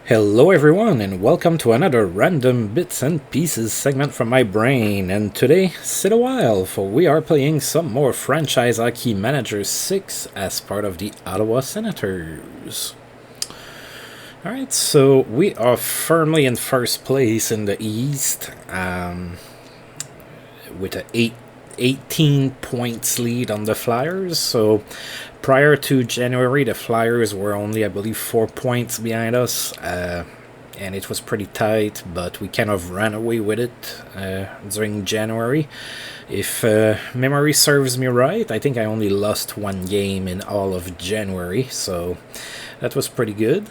Hello everyone and welcome to another random bits and pieces segment from my brain, and today sit a while for we are playing some more Franchise Hockey Manager 6 as part of the Ottawa Senators. Alright, so we are firmly in first place in the East with a 18 points lead on the Flyers. So prior to January, the Flyers were only, I believe, 4 points behind us, and it was pretty tight, but we kind of ran away with it during January. If memory serves me right, I think I only lost one game in all of January, so that was pretty good.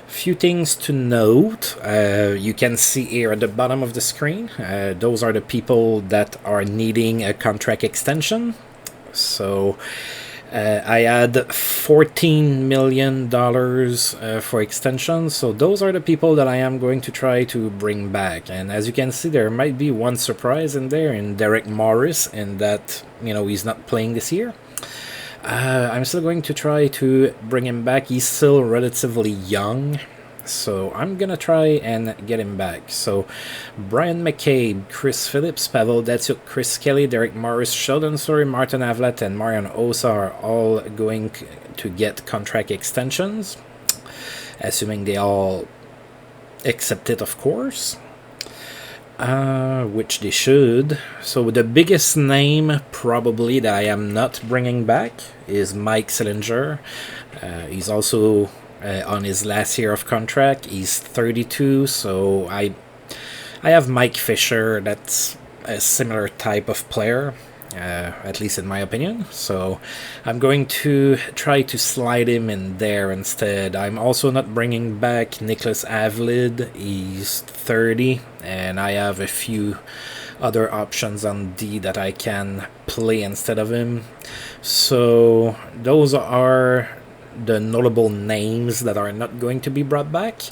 Few things to note. You can see here at the bottom of the screen, those are the people that are needing a contract extension. So I had $14 million for extensions, so those are the people that I am going to try to bring back. And as you can see, there might be one surprise in there in Derek Morris, in that he's not playing this year. I'm still going to try to bring him back. He's still relatively young, so I'm gonna try and get him back. So Brian McCabe, Chris Phillips, Pavel Datsyuk, Chris Kelly, Derek Morris, Sheldon Surrey, Martin Avlat, and Marian Osa are all going to get contract extensions, assuming they all accept it, of course. Which they should. So the biggest name probably that I am not bringing back is Mike Sillinger. He's also on his last year of contract. He's 32, so I have Mike Fisher. That's a similar type of player, at least in my opinion. So I'm going to try to slide him in there instead. I'm also not bringing back Nicholas Avlid. He's 30, and I have a few other options on D that I can play instead of him. So those are the notable names that are not going to be brought back.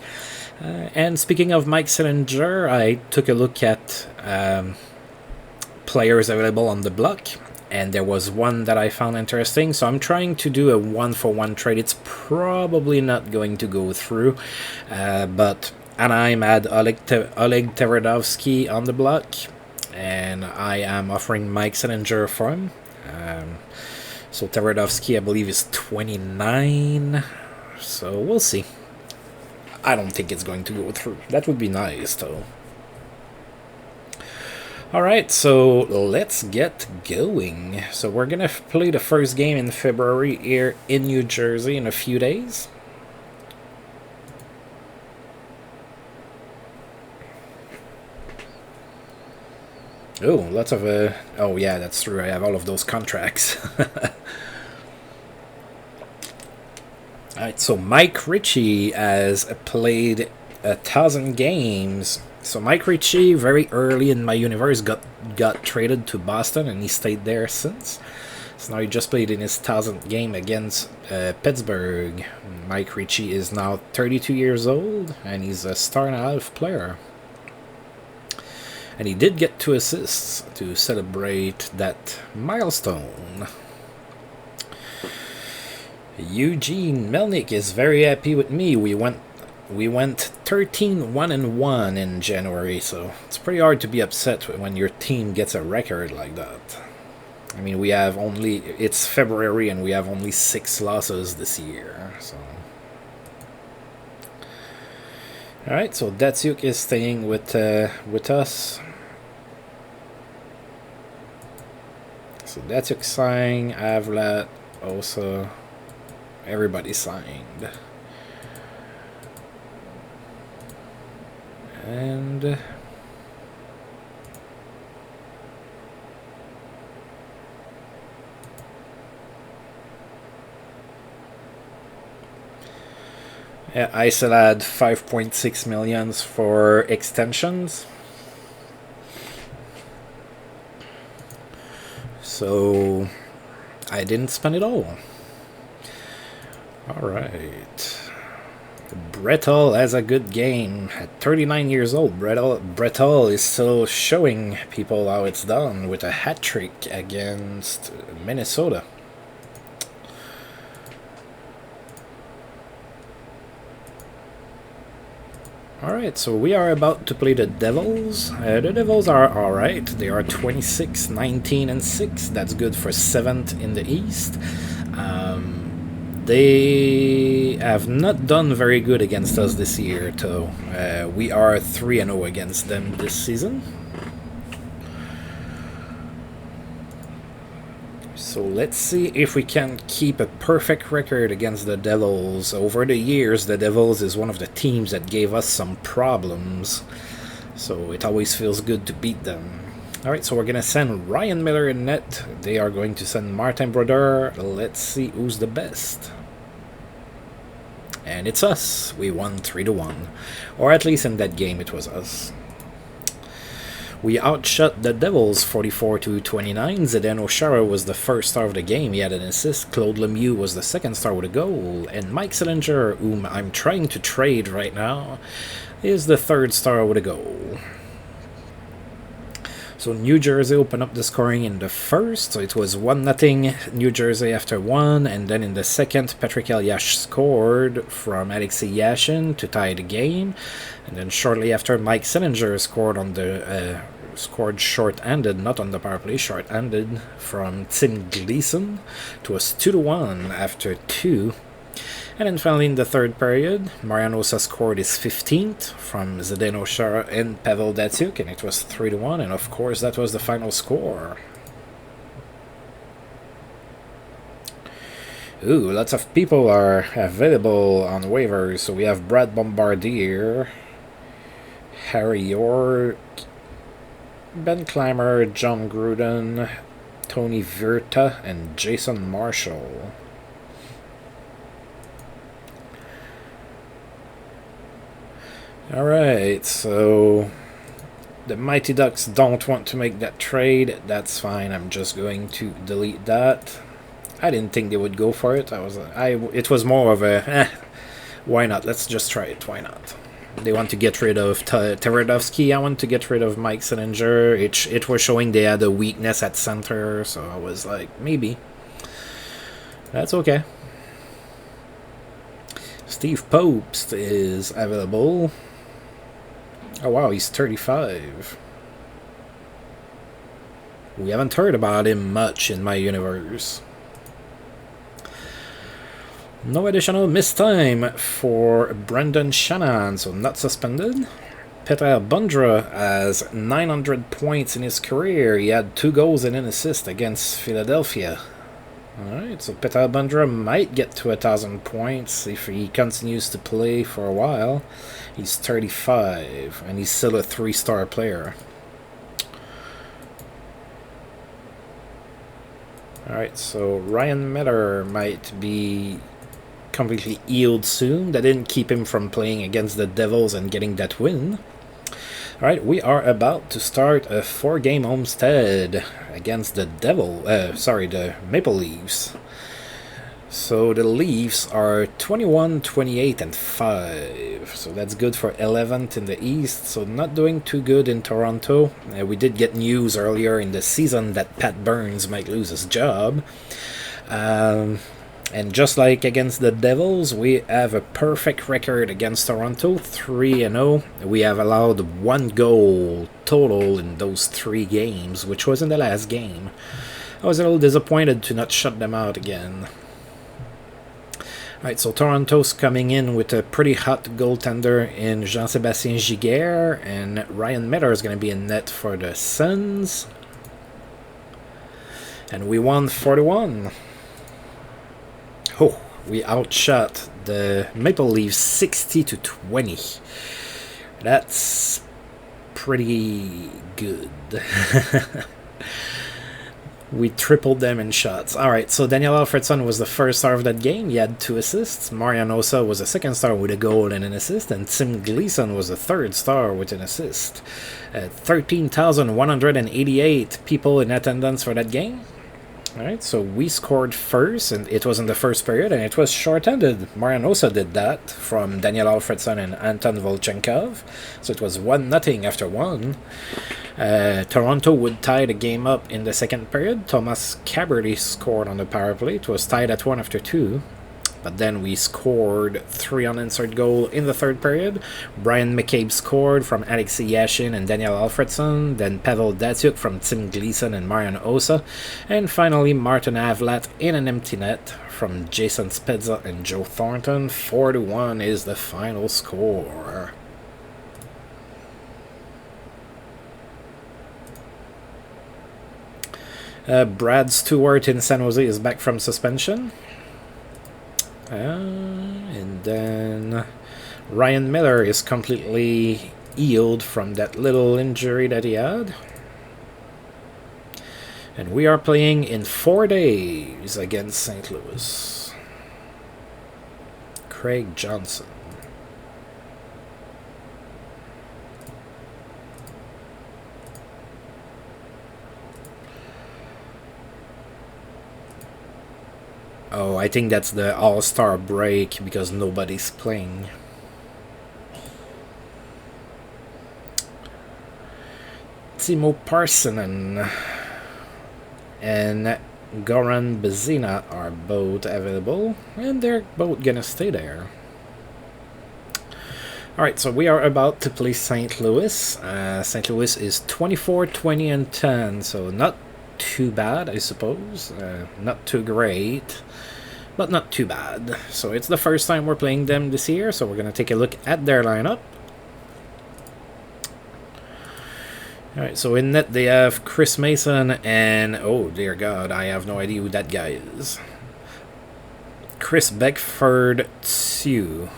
And speaking of Mike Sillinger, I took a look at players available on the block, and there was one that I found interesting, so I'm trying to do a 1-for-1 trade. It's probably not going to go through, but Anaheim had Oleg Tverdovsky on the block, and I am offering Mike Sillinger for him. So Tverdovsky, I believe, is 29, so we'll see. I don't think it's going to go through. That would be nice, though. Alright, so let's get going. So we're gonna play the first game in February here in New Jersey in a few days. Oh, lots of oh yeah, that's true. I have all of those contracts. Alright, so Mike Ritchie has played 1,000 games. So Mike Ritchie, very early in my universe, got traded to Boston, and he stayed there since. So now he just played in his 1,000th game against Pittsburgh. Mike Ritchie is now 32 years old, and he's a star-and-a-half player. And he did get 2 assists to celebrate that milestone. Eugene Melnick is very happy with me. We went 13-1-1 in January, so it's pretty hard to be upset when your team gets a record like that. I mean, it's February and we have only 6 losses this year, so. Alright, so Datsyuk is staying with us. So Datsyuk signed, Avlat, Osa, everybody signed. And yeah, I still had 5.6 million for extensions. So I didn't spend it all. Alright. Brett Hull has a good game. At 39 years old, Brett Hull is still showing people how it's done with a hat trick against Minnesota. Alright, so we are about to play the Devils. The Devils are alright. They are 26, 19, and 6. That's good for 7th in the East. They have not done very good against us this year, though. We are 3-0 against them this season. So let's see if we can keep a perfect record against the Devils. Over the years, the Devils is one of the teams that gave us some problems. So it always feels good to beat them. Alright, so we're going to send Ryan Miller in net. They are going to send Martin Brodeur. Let's see who's the best. And it's us. We won 3-1. Or at least in that game it was us. We outshot the Devils 44-29. Zdeno Chara was the first star of the game. He had an assist. Claude Lemieux was the second star with a goal. And Mike Sillinger, whom I'm trying to trade right now, is the third star with a goal. So New Jersey opened up the scoring in the first. So it was 1-0 New Jersey after 1. And then in the second, Patrick Elias scored from Alexei Yashin to tie the game. And then shortly after, Mike Sillinger scored on the scored short-handed, not on the power play, short-handed from Tim Gleason. It was 2-1 after 2. And then finally in the third period, Marian Hossa scored his 15th from Zdeno Chara and Pavel Datsyuk, and it was 3-1, and of course that was the final score. Ooh, lots of people are available on waivers. So we have Brad Bombardier, Harry York, Ben Clymer, John Gruden, Tony Virta, and Jason Marshall. Alright, so the Mighty Ducks don't want to make that trade. That's fine. I'm just going to delete that. I didn't think they would go for it. It was more of a, why not? Let's just try it. Why not? They want to get rid of Teredovsky. I want to get rid of Mike Sillinger. It was showing they had a weakness at center, so I was like, maybe. That's okay. Steve Popes is available. Oh wow, he's 35. We haven't heard about him much in my universe. No additional missed time for Brendan Shannon, so not suspended. Peter Bundra has 900 points in his career. He had 2 goals and an assist against Philadelphia. Alright, so Peter Bundra might get to 1,000 points if he continues to play for a while. He's 35, and he's still a 3-star player. Alright, so Ryan Miller might be completely healed soon. That didn't keep him from playing against the Devils and getting that win. Alright, we are about to start a 4-game homestead against the the Maple Leafs. So the Leafs are 21, 28, and 5. So that's good for 11th in the East. So not doing too good in Toronto. We did get news earlier in the season that Pat Burns might lose his job. And just like against the Devils, we have a perfect record against Toronto, 3-0. We have allowed 1 goal total in those 3 games, which was in the last game. I was a little disappointed to not shut them out again. Alright, so Toronto's coming in with a pretty hot goaltender in Jean-Sébastien Giguère, and Ryan Miller is going to be in net for the Sens. And we won 4-1. Oh, we outshot the Maple Leafs 60-20. That's pretty good. We tripled them in shots. Alright, so Daniel Alfredson was the first star of that game. He had 2 assists. Marian Hossa was the second star with a goal and an assist. And Tim Gleason was the third star with an assist. 13,188 people in attendance for that game. Alright, so we scored first, and it was in the first period, and it was short-handed. Marian Hossa did that from Daniel Alfredson and Anton Volchenkov. So it was 1-0 after 1. Toronto would tie the game up in the second period. Thomas Caberty scored on the power play. It was tied at 1 after 2. but then we scored 3 unanswered goal in the third period. Brian McCabe scored from Alexei Yashin and Daniel Alfredson, then Pavel Datsuk from Tim Gleason and Marian Osa, and finally Martin Avlat in an empty net from Jason Spezza and Joe Thornton. 4-1 is the final score. Brad Stewart in San Jose is back from suspension. And then Ryan Miller is completely healed from that little injury that he had. And we are playing in 4 days against St. Louis. Craig Johnson. Oh, I think that's the All-Star break because nobody's playing. Timo Parsonen and Goran Bezina are both available, and they're both gonna stay there. Alright, so we are about to play St. Louis. St. Louis is 24, 20, and 10, so not too bad, I suppose. Not too great, but not too bad. So it's the first time we're playing them this year, so we're going to take a look at their lineup. Alright, so in net they have Chris Mason and, oh dear God, I have no idea who that guy is. Chris Beckford Tsu.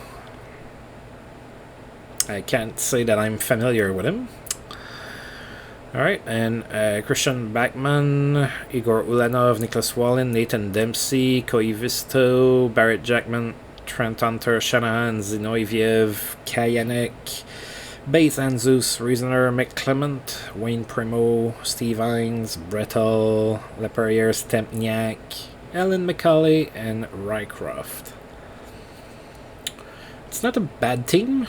I can't say that I'm familiar with him. Alright, and Christian Backman, Igor Ulanov, Nicholas Wallin, Nathan Dempsey, Koivisto, Barrett Jackman, Trent Hunter, Shanahan, Zinoiviev, Kayanek, Bates Anzus, Reasoner, McClement, Wayne Primo, Steve Hines, Brettel, Leperrier, Stempniak, Alan McCauley, and Rycroft. It's not a bad team.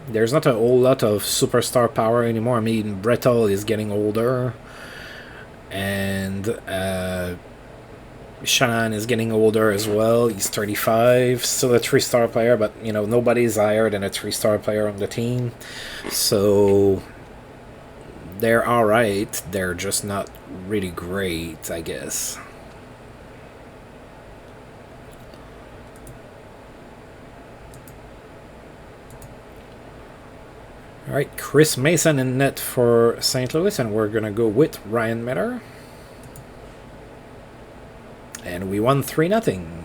There's not a whole lot of superstar power anymore. I mean, Brettel is getting older, and Shannon is getting older as well. He's 35, still a 3-star player, but you know, nobody's higher than a 3-star player on the team. So they're alright. They're just not really great, I guess. Alright, Chris Mason in net for St. Louis, and we're going to go with Ryan Miller. And we won 3-0.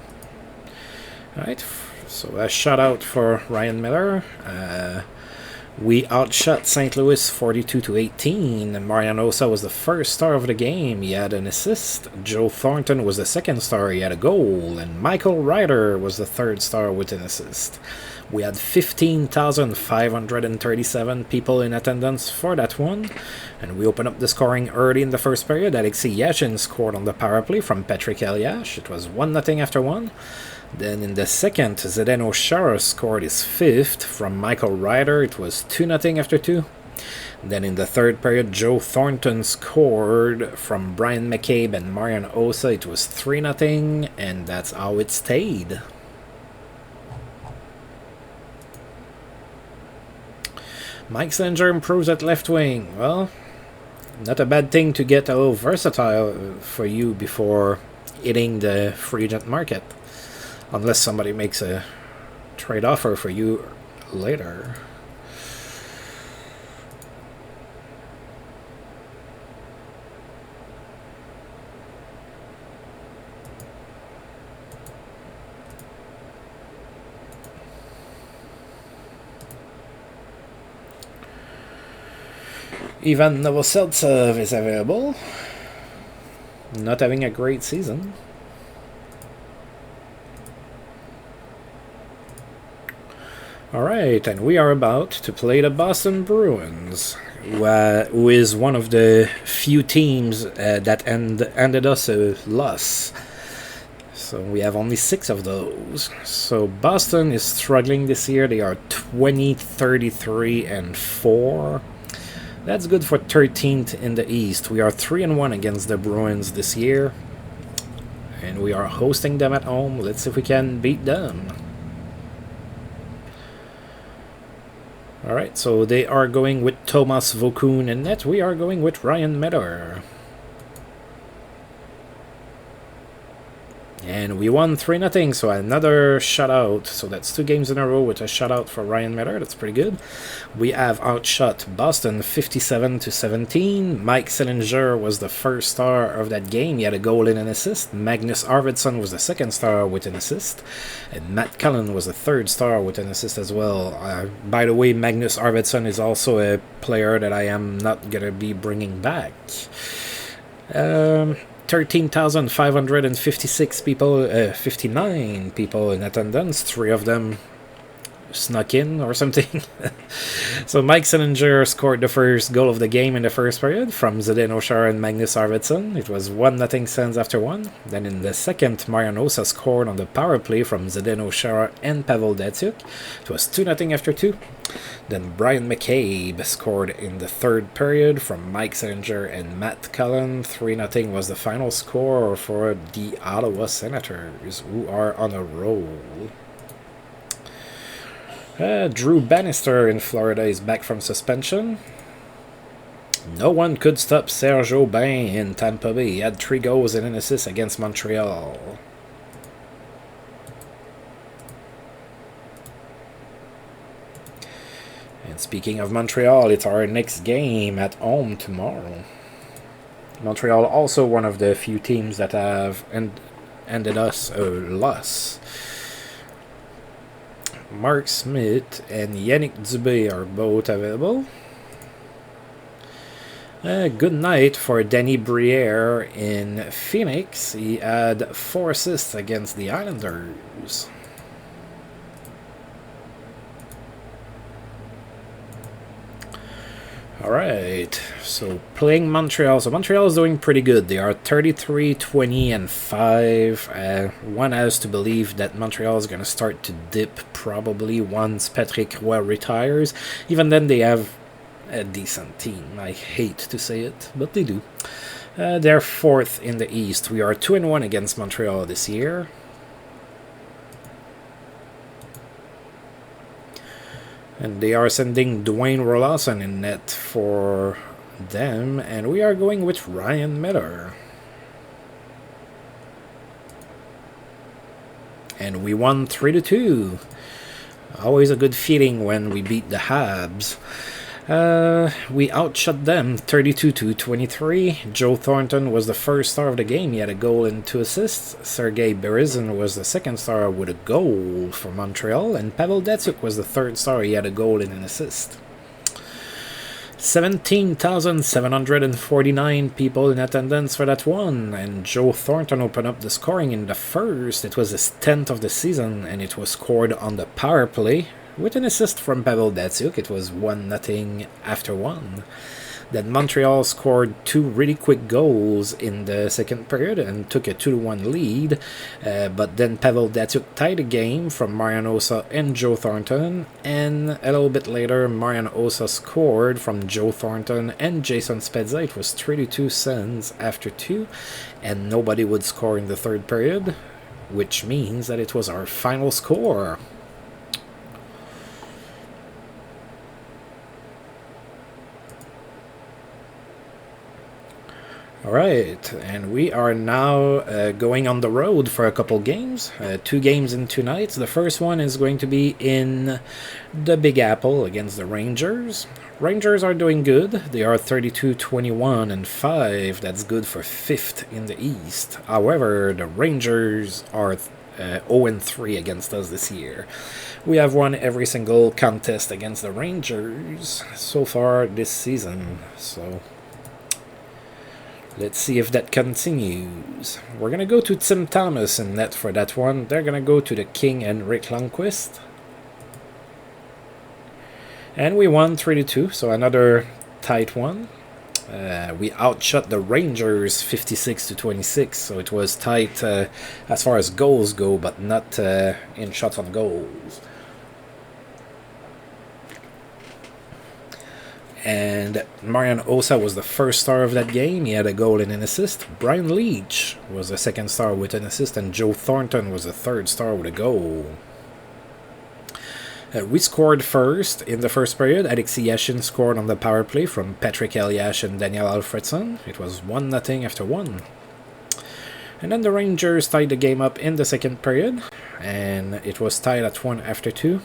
Alright, so a shout out for Ryan Miller. We outshot St. Louis 42-18. Marian Osa was the first star of the game. He had an assist. Joe Thornton was the second star. He had a goal. And Michael Ryder was the third star with an assist. We had 15,537 people in attendance for that one. And we opened up the scoring early in the first period. Alexei Yashin scored on the power play from Patrick Eliash. It was 1-0 after 1. Then in the second, Zdeno Chara scored his 5th from Michael Ryder. It was 2-0 after 2. Then in the third period, Joe Thornton scored from Brian McCabe and Marian Osa. It was 3-0, and that's how it stayed. Mike Sanger improves at left wing. Well, not a bad thing to get a little versatile for you before hitting the free agent market. Unless somebody makes a trade offer for you later. Ivan Novoseltsov is available. Not having a great season. Alright, and we are about to play the Boston Bruins, who is one of the few teams that ended us a loss. So we have only 6 of those. So Boston is struggling this year. They are 20, 33, and 4. That's good for 13th in the East. We are 3-1 against the Bruins this year. and we are hosting them at home. Let's see if we can beat them. Alright, so they are going with Thomas Vokoun in net. We are going with Ryan Metter. And we won 3-0, so another shutout. So that's 2 games in a row with a shutout for Ryan Metter. That's pretty good. We have outshot Boston 57-17. Mike Sillinger was the first star of that game. He had a goal and an assist. Magnus Arvidsson was the second star with an assist. And Matt Cullen was the third star with an assist as well. By the way, Magnus Arvidsson is also a player that I am not going to be bringing back. 13,556 people, 59 people in attendance, 3 of them snuck in or something. So Mike Sillinger scored the first goal of the game in the first period from Zdeno Chara and Magnus Arvidsson. It was 1-0 Sens after 1. Then in the second, Marian Hossa scored on the power play from Zdeno Chara and Pavel Datsyuk. It was 2-0 after 2. Then Brian McCabe scored in the third period from Mike Sillinger and Matt Cullen. 3-0 was the final score for the Ottawa Senators, who are on a roll. Drew Bannister in Florida is back from suspension. No one could stop Serge Aubin in Tampa Bay. He had 3 goals and an assist against Montreal. And speaking of Montreal, it's our next game at home tomorrow. Montreal also one of the few teams that have ended us a loss. Mark Smith and Yannick Dubé are both available. Good night for Danny Briere in Phoenix. He had 4 assists against the Islanders. Alright, so playing Montreal. So Montreal is doing pretty good. They are 33-20-5. One has to believe that Montreal is going to start to dip probably once Patrick Roy retires. Even then they have a decent team. I hate to say it, but they do. They're 4th in the East. We are 2-1 against Montreal this year. And they are sending Dwayne Rollasson in net for them. And we are going with Ryan Miller. And we won 3-2. Always a good feeling when we beat the Habs. We outshot them 32-23. Joe Thornton was the first star of the game. He had a goal and 2 assists. Sergei Berezin was the second star with a goal for Montreal. And Pavel Datsyuk was the third star. He had a goal and an assist. 17,749 people in attendance for that one. And Joe Thornton opened up the scoring in the first. It was his 10th of the season. And it was scored on the power play. With an assist from Pavel Datsyuk, it was 1-0 after 1. Then Montreal scored 2 really quick goals in the second period and took a 2-1 lead. But then Pavel Datsyuk tied the game from Marian Hossa and Joe Thornton. And a little bit later, Marian Hossa scored from Joe Thornton and Jason Spezza. It was 3-2 Sens after 2. And nobody would score in the third period, which means that it was our final score. Alright, and we are now going on the road for a couple games. 2 games in 2 nights. The first one is going to be in the Big Apple against the Rangers. Rangers are doing good. They are 32-21-5. That's good for 5th in the East. However, the Rangers are 0-3 against us this year. We have won every single contest against the Rangers so far this season. So let's see if that continues. We're going to go to Tim Thomas in net for that one. They're going to go to the King and Rick Lundqvist. And we won 3-2, so another tight one. We outshot the Rangers 56-26, so it was tight as far as goals go, but not in shots on goals. And Marian Osa was the first star of that game. He had a goal and an assist. Brian Leach was the second star with an assist, and Joe Thornton was the third star with a goal. We scored first in the first period. Alexei Yashin scored on the power play from Patrick Eliash and Daniel Alfredson. It was 1-0 after 1. And then the Rangers tied the game up in the second period, and it was tied at 1 after 2.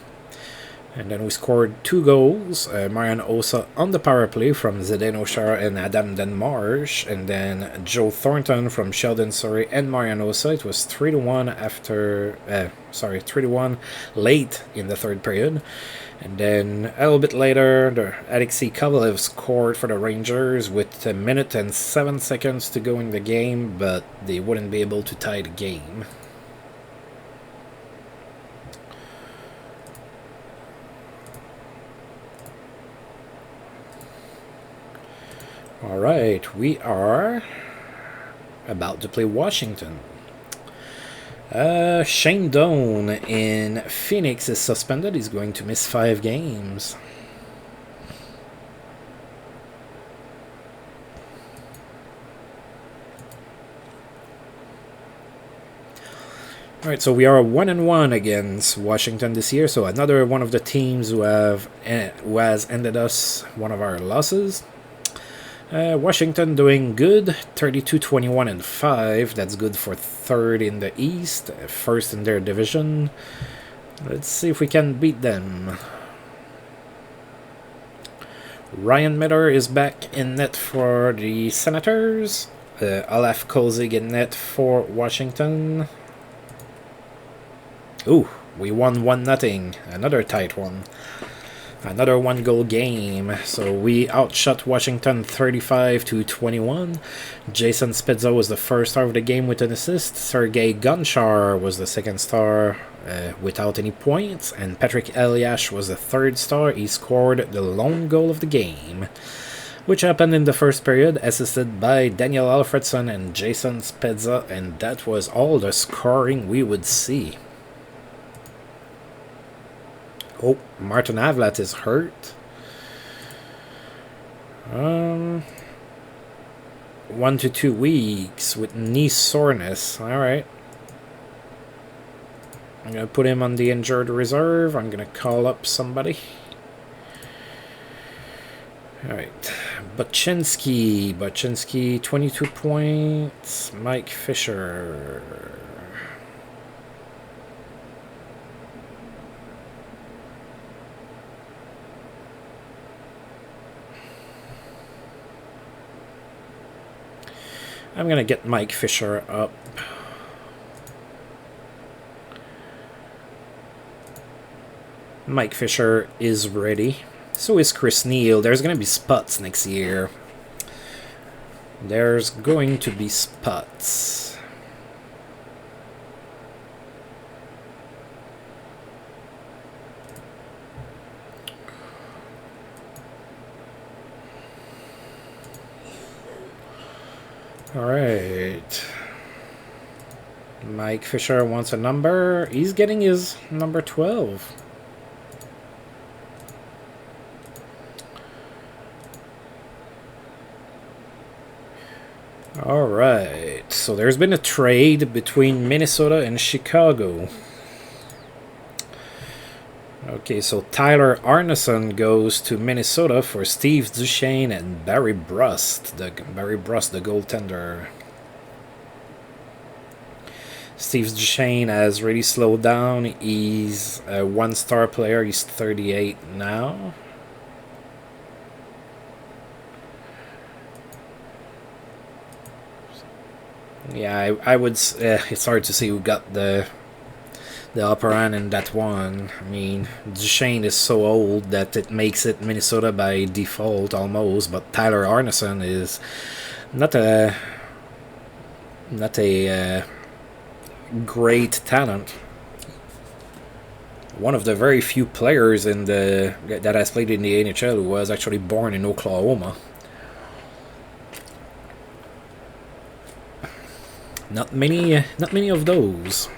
And then we scored 2 goals. Marian Osa on the power play from Zdeno Chara and Adam Denmarsh, and then Joe Thornton from Sheldon Surrey and Marian Osa. It was 3-1 after 3-1 late in the third period. And then a little bit later, Alexei Kovalev scored for the Rangers with 1 minute and 7 seconds to go in the game, but they wouldn't be able to tie the game. Alright, we are about to play Washington. Shane Doan in Phoenix is suspended. He's going to miss 5 games. Alright, so we are 1-1 against Washington this year. So another one of the teams who has ended us one of our losses. Washington doing good, 32-21-5. That's good for 3rd in the East, 1st in their division. Let's see if we can beat them. Ryan Miller is back in net for the Senators. Olaf Kolzig in net for Washington. Ooh, we won 1-0. Another tight one. Another 1-goal game. So we outshot Washington 35-21. Jason Spezza was the first star of the game with an assist. Sergei Gonchar was the second star without any points. And Patrick Eliash was the third star. He scored the lone goal of the game, which happened in the first period, assisted by Daniel Alfredson and Jason Spezza. And that was all the scoring we would see. Oh, Martin Avlat is hurt. 1 to 2 weeks with knee soreness. Alright. I'm going to put him on the injured reserve. I'm going to call up somebody. Alright. Baczynski, 22 points. Mike Fisher. I'm going to get Mike Fisher up. Mike Fisher is ready. So is Chris Neal. There's going to be spots next year. There's going to be spots. Alright. Mike Fisher wants a number. He's getting his number 12. Alright. So there's been a trade between Minnesota and Chicago. Okay, so Tyler Arneson goes to Minnesota for Steve Duchesne and Barry Brust, the goaltender. Steve Duchesne has really slowed down. He's a 1-star player. He's 38 now. Yeah, I would. It's hard to see who got the upper hand in that one. I mean, Duchesne is so old that it makes it Minnesota by default almost, but Tyler Arneson is not a great talent. One of the very few players that has played in the NHL who was actually born in Oklahoma. Not many of those.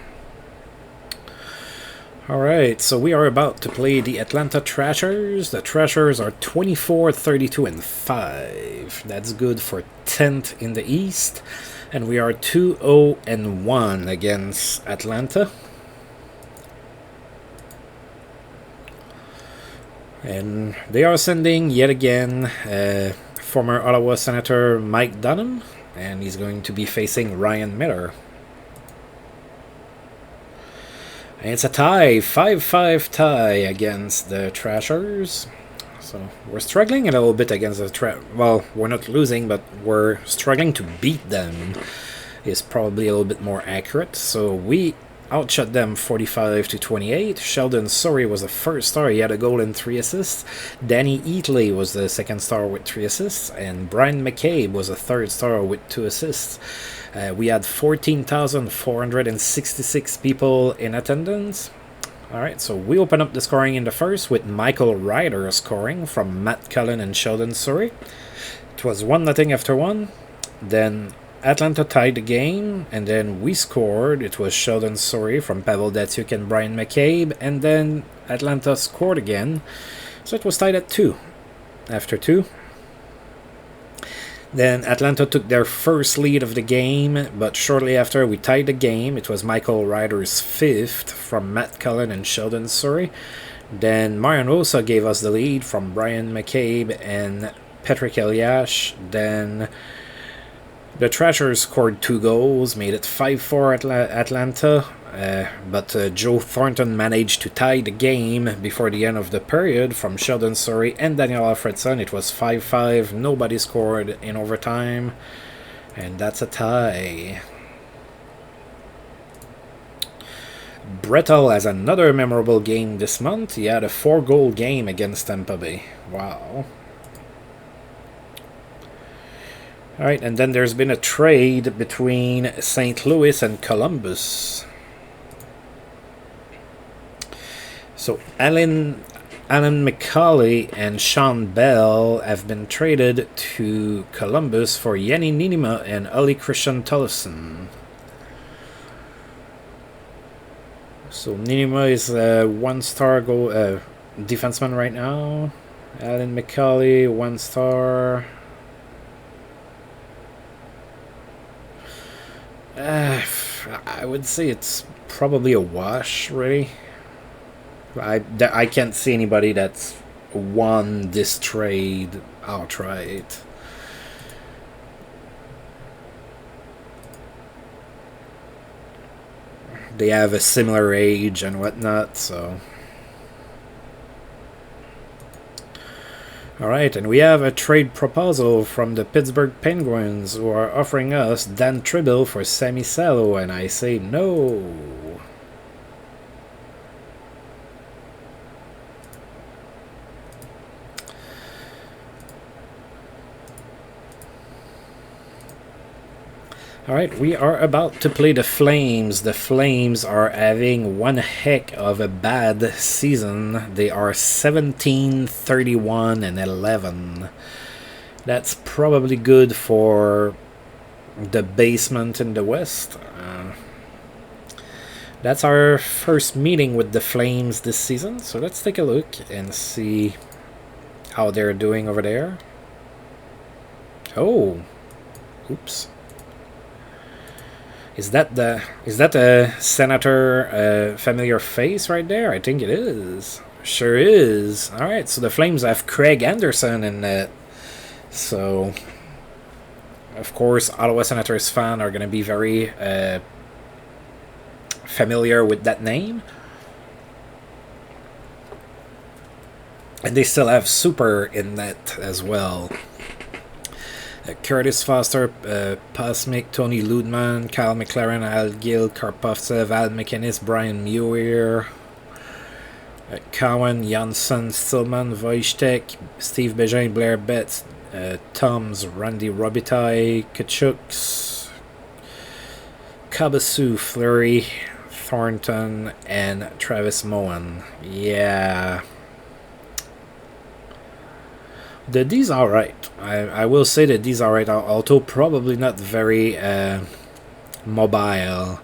Alright, so we are about to play the Atlanta Thrashers. The Thrashers are 24, 32, and 5. That's good for 10th in the East. And we are 2-0 and 1 against Atlanta. And they are sending, yet again, former Ottawa Senator Mike Bonhomme. And he's going to be facing Ryan Miller. And it's a tie, 5-5 tie against the Thrashers. So we're struggling a little bit against the well, we're not losing, but we're struggling to beat them is probably a little bit more accurate. So we outshot them 45-28. Sheldon Surrey was the first star. He had a goal and 3 assists. Danny Eatley was the second star with 3 assists. And Brian McCabe was the third star with 2 assists. We had 14,466 people in attendance. Alright, so we open up the scoring in the first with Michael Ryder scoring from Matt Cullen and Sheldon Surrey. It was 1-0 after 1. Then Atlanta tied the game, and then we scored. It was Sheldon Surrey from Pavel Datsyuk and Brian McCabe, and then Atlanta scored again. So it was tied at 2 after 2. Then Atlanta took their first lead of the game, but shortly after we tied the game. It was Michael Ryder's 5th from Matt Cullen and Sheldon Surrey. Then Marian Rosa gave us the lead from Brian McCabe and Patrick Eliash. Then the Thrashers scored 2 goals, made it 5-4 Atlanta. But Joe Thornton managed to tie the game before the end of the period from Sheldon Surrey and Daniel Alfredson. It was 5-5. Nobody scored in overtime. And that's a tie. Brettel has another memorable game this month. He had a 4-goal game against Tampa Bay. Wow. Alright, and then there's been a trade between St. Louis and Columbus. So Alan McCauley and Sean Bell have been traded to Columbus for Yanni Ninima and Ollie Christian Tollefson. So Ninima is a 1-star goal defenseman right now. Alan McCauley, 1-star. I would say it's probably a wash, really. I can't see anybody that's won this trade outright. They have a similar age and whatnot, so... Alright, and we have a trade proposal from the Pittsburgh Penguins who are offering us Dan Tribble for Sami Salo, and I say no. Alright, we are about to play the Flames. The Flames are having one heck of a bad season. They are 17, 31, and 11. That's probably good for the basement in the West. That's our first meeting with the Flames this season, so let's take a look and see how they're doing over there. Oh, oops. Is that a Senator familiar face right there? I think it is. Sure is. Alright, so the Flames have Craig Anderson in that. So, of course, Ottawa Senators fans are going to be very familiar with that name. And they still have Super in that as well. Curtis Foster, Pasmik, Tony Ludman, Kyle McLaren, Al Gill, Karpovtsev, Al McInnes, Brian Muir, Cowan, Janssen, Stillman, Wojtek, Steve Bégin, Blair Betts, Toms, Randy Robitaille, Kachuks, Kabasu, Fleury, Thornton, and Travis Moen. Yeah. The D's are right. I will say that these are right, although probably not very mobile.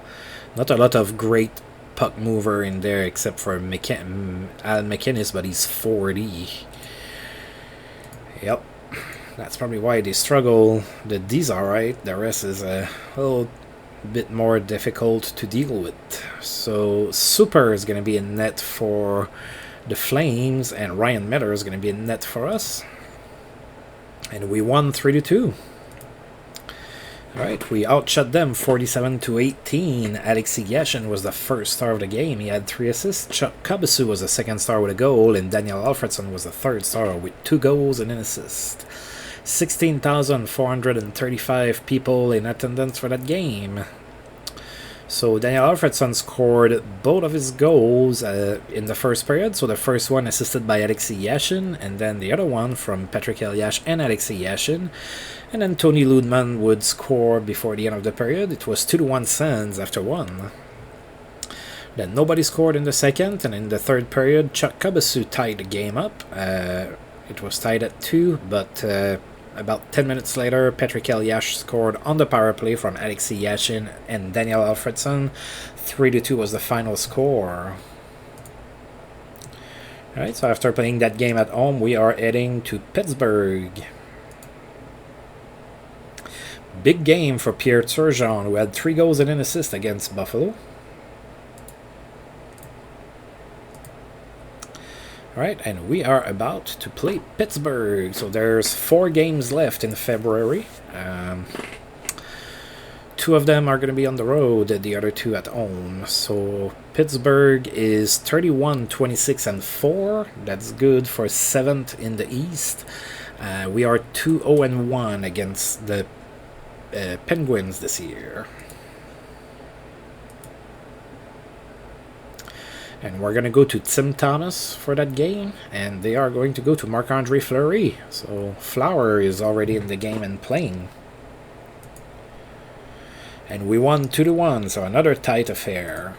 Not a lot of great puck mover in there except for Al McInnes, but he's 40. Yep, that's probably why they struggle. The D's alright, the rest is a little bit more difficult to deal with. So Super is going to be in net for the Flames, and Ryan Miller is going to be in net for us. And we won 3-2. Alright, we outshot them 47-18. Alexei Yashin was the first star of the game. He had 3 assists. Chuck Kabasu was the second star with a goal, and Daniel Alfredson was the third star with 2 goals and an assist. 16,435 people in attendance for that game. So Daniel Alfredson scored both of his goals in the first period. So the first one assisted by Alexei Yashin, and then the other one from Patrick Eliash and Alexei Yashin. And then Tony Ludman would score before the end of the period. It was 2-1 Sens after 1. Then nobody scored in the second, and in the third period, Chuck Kabasu tied the game up. It was tied at 2, but about 10 minutes later, Patrick Eliash scored on the power play from Alexei Yashin and Daniel Alfredson. 3-2 was the final score. Alright, so after playing that game at home, we are heading to Pittsburgh. Big game for Pierre Turgeon, who had 3 goals and an assist against Buffalo. Alright, and we are about to play Pittsburgh. So there's 4 games left in February. 2 of them are going to be on the road, the other 2 at home. So Pittsburgh is 31-26-4. That's good for 7th in the East. We are 2-0-1 against the Penguins this year. And we're going to go to Tim Thomas for that game, and they are going to go to Marc-Andre Fleury. So Flower is already in the game and playing. And we won 2-1, so another tight affair.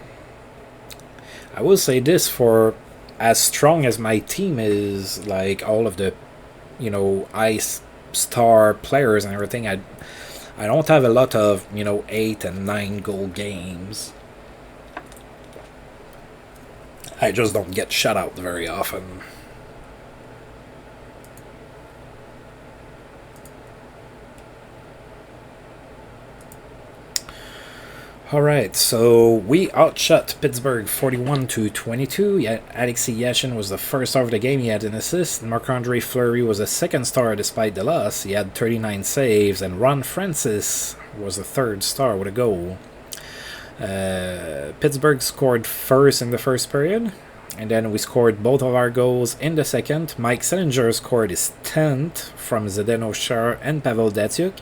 I will say this, for as strong as my team is, like all of the, ice star players and everything, I don't have a lot of, 8 and 9 goal games. I just don't get shut out very often. Alright, so we outshot Pittsburgh 41-22. Yeah, Alexei Yashin was the first star of the game. He had an assist. Marc-Andre Fleury was the second star despite the loss. He had 39 saves. And Ron Francis was the third star with a goal. Pittsburgh scored first in the first period, and then we scored both of our goals in the second. Mike Selinger scored his 10th from Zdeno Char and Pavel Datsyuk,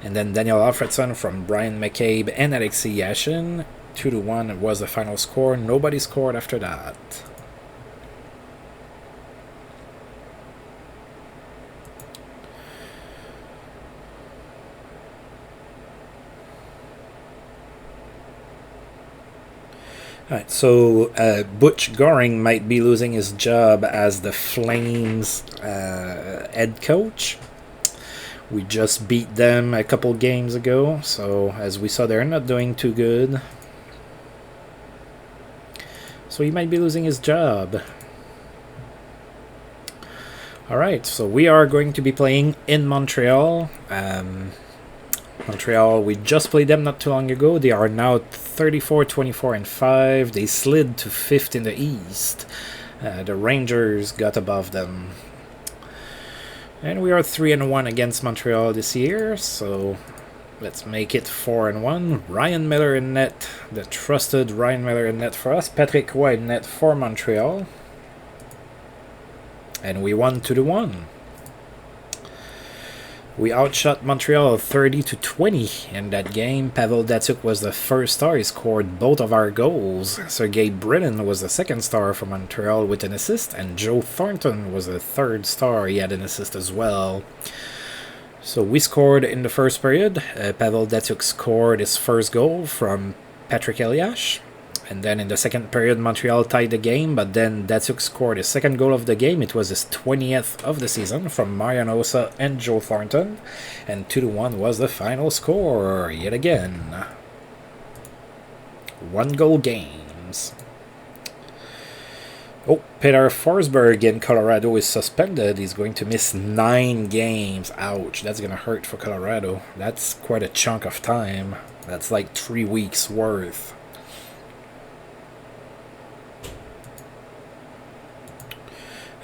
and then Daniel Alfredson from Brian McCabe and Alexei Yashin. 2-1 was the final score. Nobody scored after that. Alright, so Butch Goring might be losing his job as the Flames head coach. We just beat them a couple games ago, so as we saw, they're not doing too good. So he might be losing his job. Alright, so we are going to be playing in Montreal. Montreal, we just played them not too long ago. They are now 34-24-5. They slid to 5th in the East. The Rangers got above them. And we are 3-1 against Montreal this year, so let's make it 4-1. Ryan Miller in net, the trusted Ryan Miller in net for us. Patrick Roy in net for Montreal. And we won 2-1. We outshot Montreal 30-20 in that game. Pavel Datsyuk was the first star. He scored both of our goals. Sergei Brilin was the second star for Montreal with an assist, and Joe Thornton was the third star. He had an assist as well. So we scored in the first period. Pavel Datsyuk scored his first goal from Patrick Eliash. And then in the second period, Montreal tied the game, but then Datsyuk scored his second goal of the game. It was his 20th of the season from Marian Hossa and Joe Thornton. And 2-1 was the final score, yet again. 1 goal game. games. Oh, Peter Forsberg in Colorado is suspended. He's going to miss 9 games. Ouch, that's going to hurt for Colorado. That's quite a chunk of time. That's like 3 weeks worth.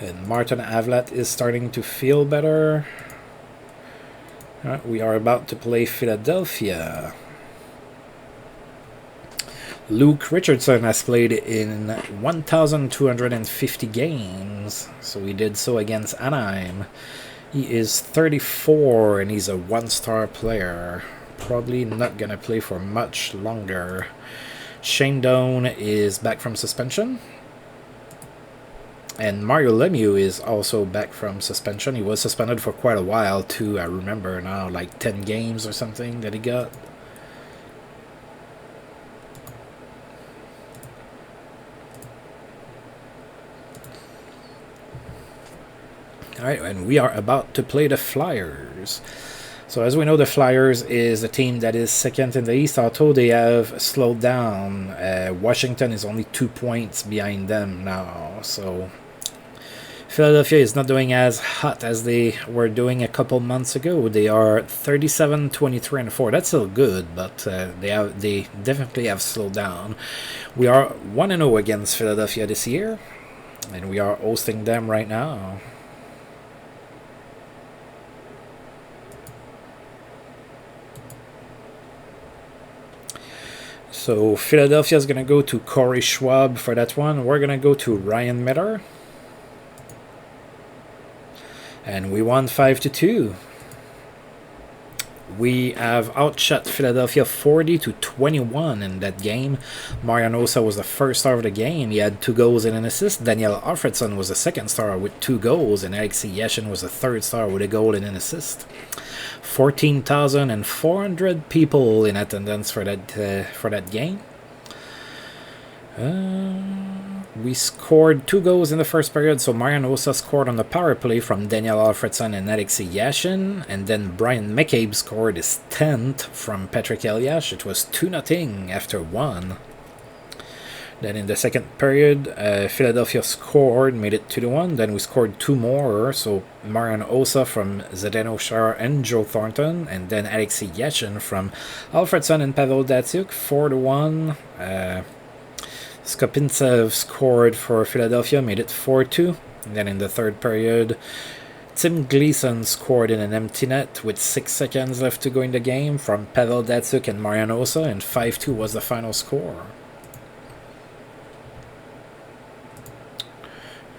And Martin Avlat is starting to feel better. We are about to play Philadelphia. Luke Richardson has played in 1,250 games, so he did so against Anaheim. He is 34 and he's a 1-star player. Probably not going to play for much longer. Shane Doan is back from suspension. And Mario Lemieux is also back from suspension. He was suspended for quite a while too, I remember now, like 10 games or something that he got. Alright, and we are about to play the Flyers. So as we know, the Flyers is a team that is second in the East, although they have slowed down. Washington is only 2 points behind them now. So Philadelphia is not doing as hot as they were doing a couple months ago. They are 37, 23, and 4. That's still good, but they definitely have slowed down. We are 1-0 against Philadelphia this year, and we are hosting them right now. So Philadelphia is going to go to Corey Schwab for that one. We're going to go to Ryan Miller. And we won 5-2. We have outshot Philadelphia 40-21 in that game. Marian Hossa was the first star of the game. He had 2 goals and an assist. Daniel Alfredsson was the second star with 2 goals. And Alexei Yashin was the third star with a goal and an assist. 14,400 people in attendance for that game. We scored 2 goals in the first period, so Marian Hossa scored on the power play from Daniel Alfredsson and Alexei Yashin, and then Brian McCabe scored his 10th from Patrick Elias. It was 2-0 after 1. Then in the second period, Philadelphia scored, made it 2-1. Then we scored 2 more, so Marian Hossa from Zdeno Chara and Joe Thornton, and then Alexei Yashin from Alfredsson and Pavel Datsyuk, 4-1. Skopintsev scored for Philadelphia, made it 4-2. And then in the third period, Tim Gleason scored in an empty net with 6 seconds left to go in the game from Pavel Datsyuk and Marian Hossa, and 5-2 was the final score.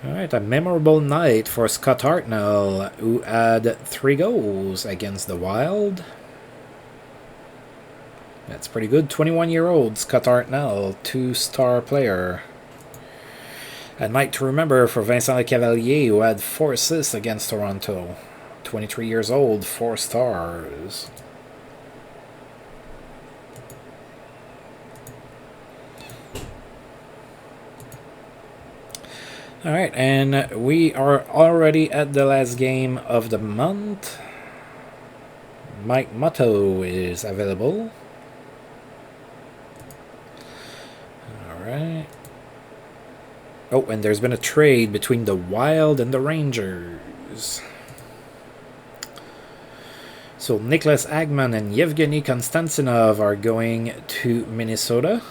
Alright, a memorable night for Scott Hartnell, who had 3 goals against the Wild. That's pretty good. 21-year-old Scott Hartnell, 2-star player. A night to remember for Vincent Lecavalier, who had 4 assists against Toronto. 23 years old, 4 stars. Alright, and we are already at the last game of the month. Mike Motto is available. Alright. Oh, and there's been a trade between the Wild and the Rangers. So Niklas Agman and Yevgeny Konstantinov are going to Minnesota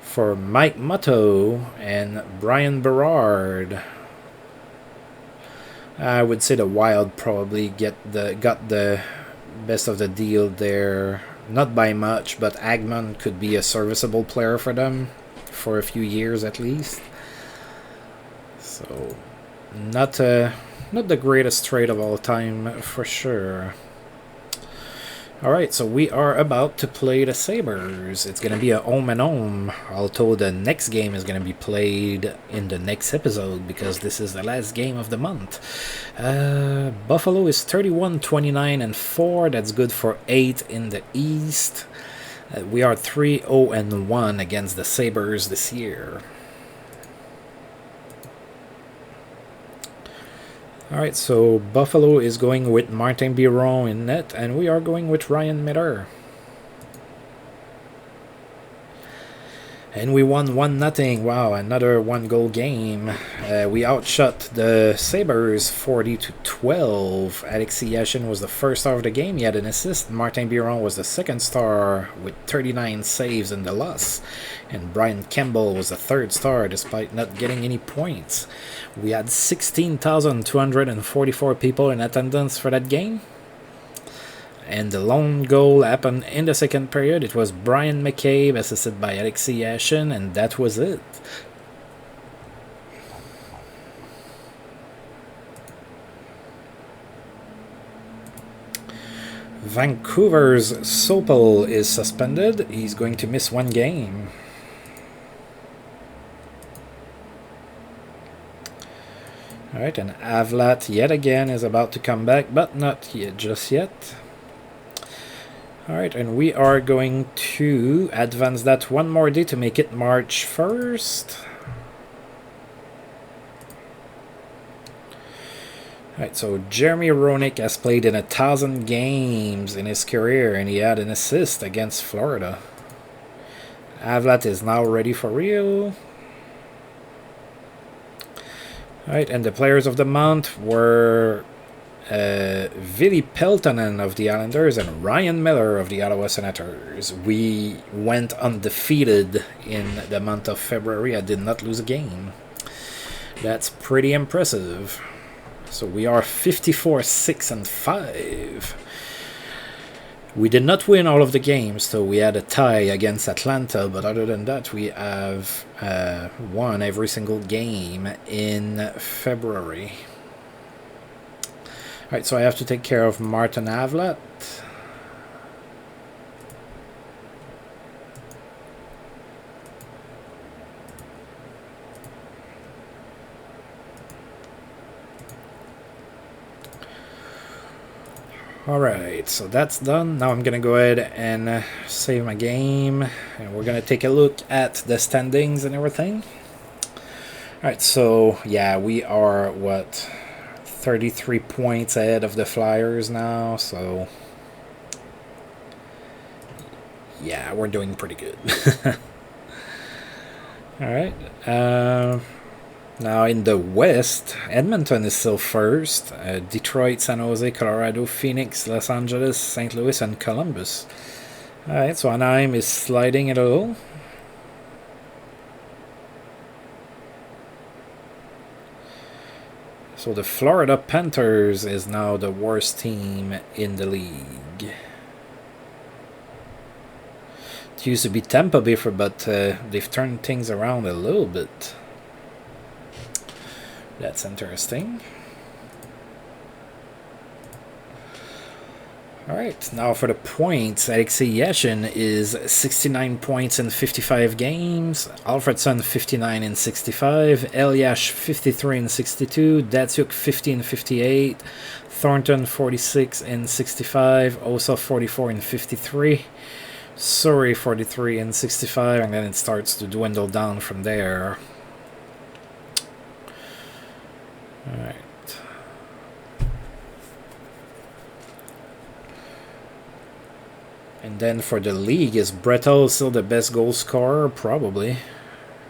for Mike Motto and Brian Berard. I would say the Wild probably got the best of the deal there. Not by much, but Agman could be a serviceable player for them for a few years at least. So, not the greatest trade of all time for sure. Alright, so we are about to play the Sabres. It's going to be a home and home, although the next game is going to be played in the next episode because this is the last game of the month. Buffalo is 31, 29, and 4. That's good for 8 in the East. We are 3-0-1 against the Sabres this year. Alright, so Buffalo is going with Martin Biron in net, and we are going with Ryan Miller. And we won 1-0. Wow, another one-goal game. We outshot the Sabres 40-12. Alexis Yashin was the first star of the game. He had an assist. Martin Biron was the second star with 39 saves in the loss. And Brian Campbell was the third star despite not getting any points. We had 16,244 people in attendance for that game. And the lone goal happened in the second period. It was Brian McCabe, assisted by Alexis Yashin, and that was it. Vancouver's Sopel is suspended. He's going to miss one game. Alright, and Avlat yet again is about to come back, but not yet, just yet. Alright, and we are going to advance that one more day to make it March 1st. Alright, so Jeremy Roenick has played in 1,000 games in his career, and he had an assist against Florida. Avlat is now ready for real. Alright, and the players of the month were Ville Peltonen of the Islanders and Ryan Miller of the Ottawa Senators. We went undefeated in the month of February. I did not lose a game. That's pretty impressive. So we are 54-6-5. We did not win all of the games, so we had a tie against Atlanta, but other than that, we have won every single game in February. Alright, so I have to take care of Martin Avlat. Alright, so that's done. Now I'm going to go ahead and save my game. And we're going to take a look at the standings and everything. Alright, so yeah, we are, what, 33 points ahead of the Flyers now. So yeah, we're doing pretty good. Alright, now in the West, Edmonton is still first. Detroit, San Jose, Colorado, Phoenix, Los Angeles, St. Louis, and Columbus. Alright, so Anaheim is sliding a little. So the Florida Panthers is now the worst team in the league. It used to be Tampa Bay, but they've turned things around a little bit. That's interesting. Alright, now for the points. Alexis Yashin is 69 points in 55 games. Alfredson 59 in 65. Eliash 53 in 62. Datsuk 50 in 58. Thornton 46 in 65. Osa 44 in 53. Surrey 43 in 65. And then it starts to dwindle down from there. Alright. And then for the league, is Brettel still the best goal scorer? Probably.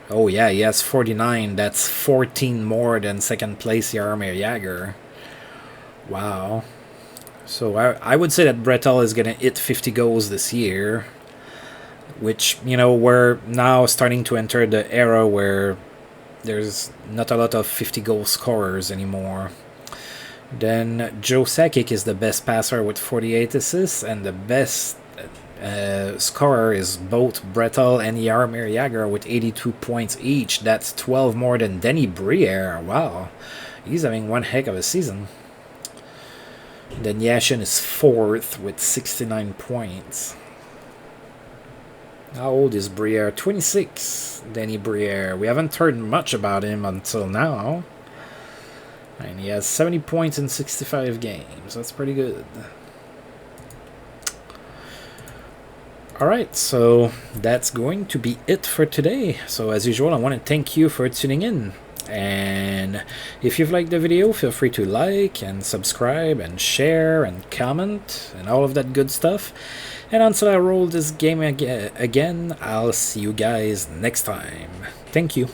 Oh yeah, he has 49. That's 14 more than second place Jaromir Jagr. Wow. So I would say that Brettel is going to hit 50 goals this year. Which, you know, we're now starting to enter the era where there's not a lot of 50 goal scorers anymore. Then Joe Sakic is the best passer with 48 assists, and the best scorer is both Brettel and Jaromir Jagr with 82 points each. That's 12 more than Denny Briere. Wow, he's having one heck of a season. Then Yashin is fourth with 69 points. How old is Briere? 26. Denny Briere. We haven't heard much about him until now. And he has 70 points in 65 games. That's pretty good. Alright, so that's going to be it for today. So as usual, I want to thank you for tuning in. And if you've liked the video, feel free to like and subscribe and share and comment and all of that good stuff. And until I roll this game again, I'll see you guys next time. Thank you.